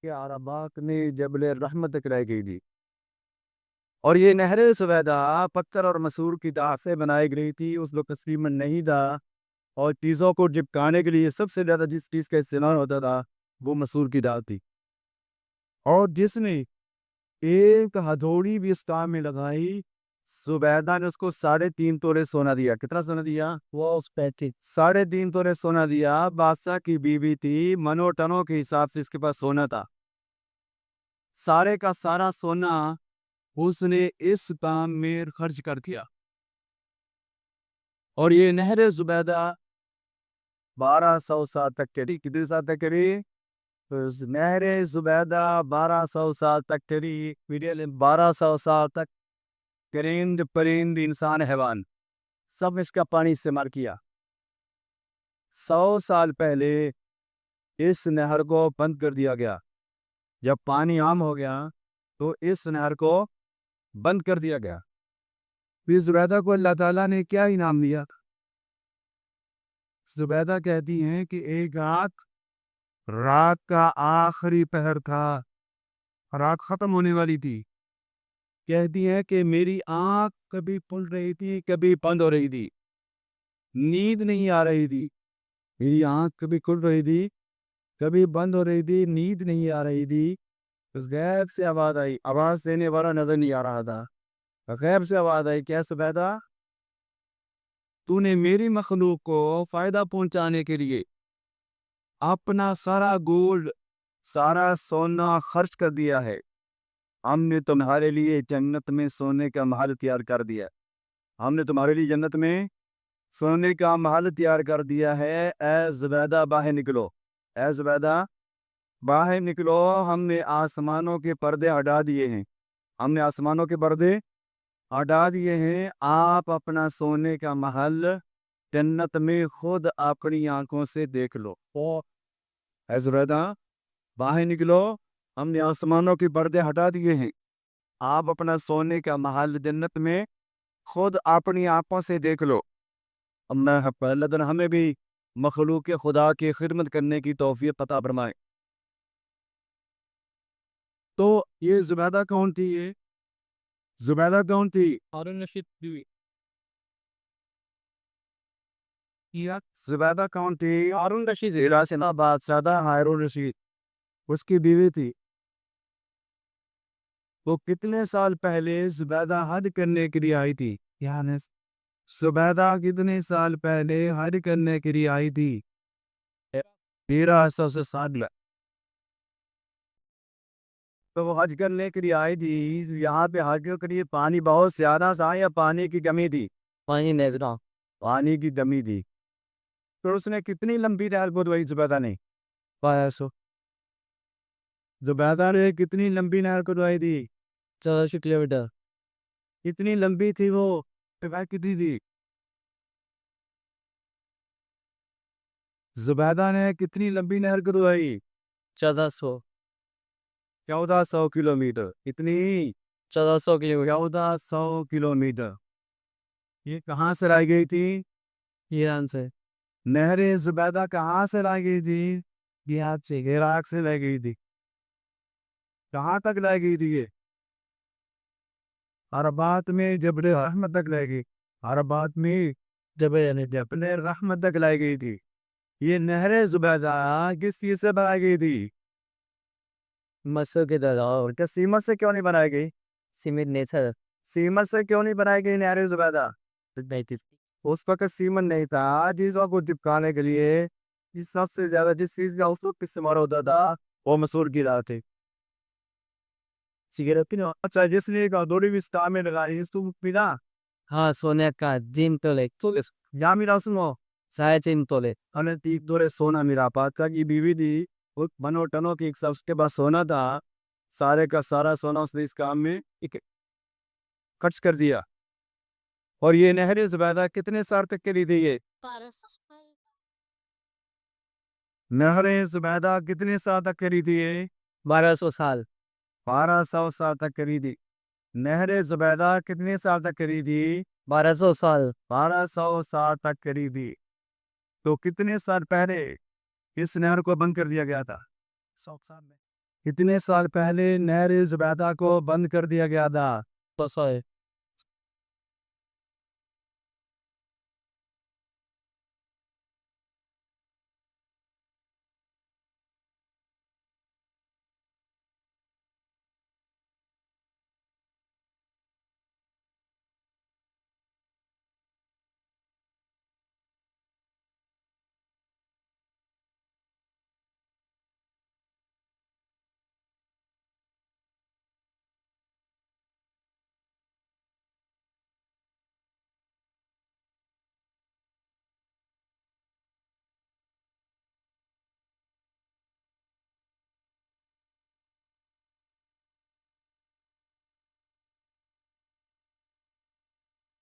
کے عربات میں جبل رحمت تکرائی گئی تھی، اور یہ نہر سویدہ پتھر اور مسور کی دھات سے بنائی گئی تھی۔ اس وقت تقریباً نہیں تھا، اور چیزوں کو چپکانے کے لیے سب سے زیادہ جس چیز کا استعمال ہوتا تھا وہ مسور کی دھات تھی، اور جس نے ایک ہتھوڑی بھی اس کام میں لگائی، زبیدہ نے اس کو 3.5 تولے سونا دیا۔ کتنا سونا دیا؟ وہ اس پہ 3.5 تولے سونا دیا۔ بادشاہ کی بیوی تھی، منو ٹنوں کے حساب سے اس کے پاس سونا تھا۔ سارے کا سارا سونا اس نے اس کام میں خرچ کر دیا، اور یہ نہر زبیدہ 1200 سال تک چلی۔ کتنے سال تک چلی؟ نہر زبیدہ 1200 سال تک چلی۔ 1200 سال تک چرند پرند انسان حیوان سب اس کا پانی استعمال کیا۔ 100 سال پہلے اس نہر کو بند کر دیا گیا۔ جب پانی عام ہو گیا تو اس نہر کو بند کر دیا گیا۔ پھر زبیدہ کو اللہ تعالیٰ نے کیا انعام دیا؟ زبیدہ کہتی ہیں کہ ایک رات کا آخری پہر تھا، رات ختم ہونے والی تھی۔ کہتی ہے کہ میری آنکھ کبھی کھل رہی تھی، کبھی بند ہو رہی تھی، نیند نہیں آ رہی تھی۔ میری آنکھ کبھی کھل رہی تھی، کبھی بند ہو رہی تھی، نیند نہیں آ رہی تھی۔ غیب سے آواز آئی، آواز دینے والا نظر نہیں آ رہا تھا، غیب سے آواز آئی، کیا زبیدہ؟ تو نے میری مخلوق کو فائدہ پہنچانے کے لیے اپنا سارا گولڈ، سارا سونا خرچ کر دیا ہے۔ ہم نے تمہارے لیے جنت میں سونے کا محل تیار کر دیا۔ ہم نے تمہارے لیے جنت میں سونے کا محل تیار کر دیا ہے۔ اے زبیدہ باہر نکلو، اے زبیدہ باہر نکلو۔ ہم نے آسمانوں کے پردے ہٹا دیے ہیں، ہم نے آسمانوں کے پردے ہٹا دیے ہیں۔ آپ اپنا سونے کا محل جنت میں خود اپنی آنکھوں سے دیکھ لو۔ اے زبیدہ باہر نکلو، ہم نے آسمانوں کے پردے ہٹا دیے ہیں، آپ اپنا سونے کا محل جنت میں خود اپنی آنکھوں سے دیکھ لو۔ اللہ تعالیٰ ہمیں بھی مخلوق خدا کی خدمت کرنے کی توفیق عطا فرمائے۔ تو یہ زبیدہ کون تھی؟ یہ زبیدہ کون تھی؟ ہارون رشید بیوی۔ زبیدہ کون تھی؟ ہارون رشید بادشاہ ہارون رشید اس کی بیوی تھی۔ وہ کتنے سال پہلے زبیدہ حج کرنے کے لیے آئی تھی؟ یعنی زبیدہ کتنے سال پہلے حج کرنے کے لیے آئی تھی؟ 1300 سال۔ تو وہ حج کرنے کے لیے آئی تھی۔ یہاں پہ حج کے لیے پانی بہت زیادہ تھا یا پانی کی کمی تھی؟ پانی کی کمی تھی۔ تو اس نے کتنی لمبی نہر کھدوائی زبیدہ نے؟ 1200۔ زبیدہ نے کتنی لمبی نہر کھدوائی تھی؟ 1400 کلومیٹر۔ کتنی لمبی تھی وہ؟ کتنی تھی؟ زبیدہ نے کتنی لمبی نہر کھدوائی؟ 1400 کلومیٹر۔ کتنی؟ 1400 کلومیٹر۔ 1400 کلومیٹر۔ یہ کہاں سے لائی گئی تھی؟ ایران سے۔ نہر زبیدہ کہاں سے لائی گئی تھی؟ عراق سے لائی گئی تھی۔ کہاں تک لائی گئی تھی؟ یہ عربات میں جبل رحمت تک لائی گئی۔ عربات میں جبل رحمت تک لائی گئی تھی۔ یہ نہر زبیدہ کس چیز سے بنائی گئی تھی؟ مصر کے دریا۔ کیا سیمنٹ سے کیوں نہیں بنائی گئی؟ سیمنٹ سے کیوں نہیں بنائی گئی نہر زبیدہ؟ اس وقت سیمنٹ نہیں تھا۔ چیزوں کو چپکانے کے لیے سب سے زیادہ جس چیز کا اس وقت استعمال ہوتا تھا وہ مسور کی دھات تھی۔ اچھا، جس نے ہتھوڑی بھی استعمال میں لگائی اس کو پیدا؟ ہاں، سونے کا 3 تولے۔ جہاں میرا سنو 3.5 تولے 3 تولے سونا میرا بادشاہ کی بیوی تھی، منو ٹنوں کی ایک کے پاس سونا تھا۔ سارے کا سارا سونا اس نے اس کام میں خرچ کر دیا۔ اور یہ نہر زبیدہ کتنے سال تک چلی تھی؟ یہ نہر زبیدہ کتنے سال تک چلی تھی؟ یہ 1200 سال۔ 1200 سال تک چلی تھی۔ نہر زبیدہ کتنے سال تک چلی تھی؟ 1200 سال۔ 1200 سال تک چلی تھی۔ تو کتنے سال پہلے اس نہر کو بند کر دیا گیا تھا؟ 100 سال میں۔ اتنے سال پہلے نہر زبیدہ کو بند کر دیا گیا تھا